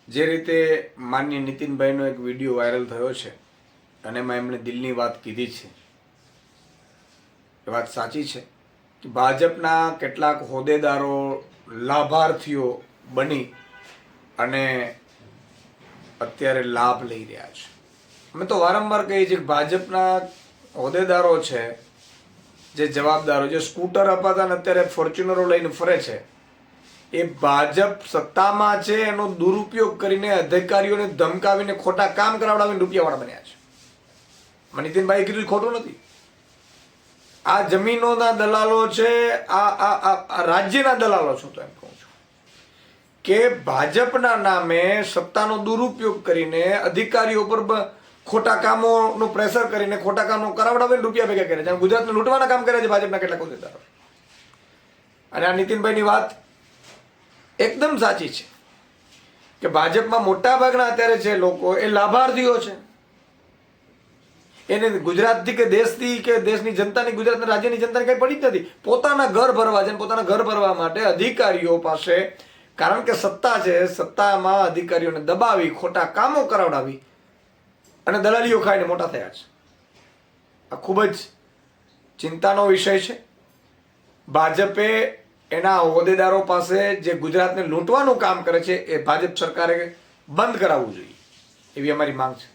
જે રીતે માનનીય નીતિનભાઈનો એક વિડીયો વાયરલ થયો છે અને એમાં એમણે દિલની વાત કીધી છે, એ વાત સાચી છે કે ભાજપના કેટલાક હોદ્દેદારો લાભાર્થીઓ બની અને અત્યારે લાભ લઈ રહ્યા છે. અમે તો વારંવાર કહીએ છીએ કે ભાજપના હોદ્દેદારો છે, જે જવાબદારો, જે સ્કૂટર અપાતા ને અત્યારે ફોર્ચ્યુનરો લઈને ફરે છે, એ ભાજપ સત્તામાં છે એનો દુરુપયોગ કરીને અધિકારીઓને ધમકાવીને ખોટા કામ કરાવડાવીને રૂપિયાવાળા બન્યા છે. નીતિનભાઈએ કીધું ખોટું નથી. આ જમીનોના દલાલો છે, આ રાજ્યના દલાલો છું. તો એમ કહું છું કે ભાજપના નામે સત્તાનો દુરુપયોગ કરીને અધિકારીઓ પર ખોટા કામોનું પ્રેશર કરીને ખોટા કામો કરાવડાવીને રૂપિયા ભેગા કરે છે. ગુજરાતને લૂંટવાના કામ કરે છે ભાજપના કેટલાક હોદ્દેદારો. અને આ નીતિનભાઈની વાત એકદમ સાચી છે કે ભાજપમાં મોટા ભાગના અત્યારે છે લોકો એ લાભાર્થીઓ છે. એને ગુજરાતથી કે દેશથી કે દેશની જનતાની, ગુજરાતના રાજ્યની જનતાની કંઈ પડી જ નથી. પોતાના ઘર ભરવા છે, પોતાના ઘર ભરવા માટે અધિકારીઓ પાસે, કારણ કે સત્તા છે, સત્તામાં અધિકારીઓને દબાવી ખોટા કામો કરાવડાવી અને દલાલીઓ ખાઈને મોટા થયા છે. આ ખૂબ જ ચિંતાનો વિષય છે. ભાજપે એના હોદ્દેદારો પાસે જે ગુજરાતને લૂંટવાનું કામ કરે છે એ ભાજપ સરકારે બંધ કરાવવું જોઈએ, એવી અમારી માંગ છે.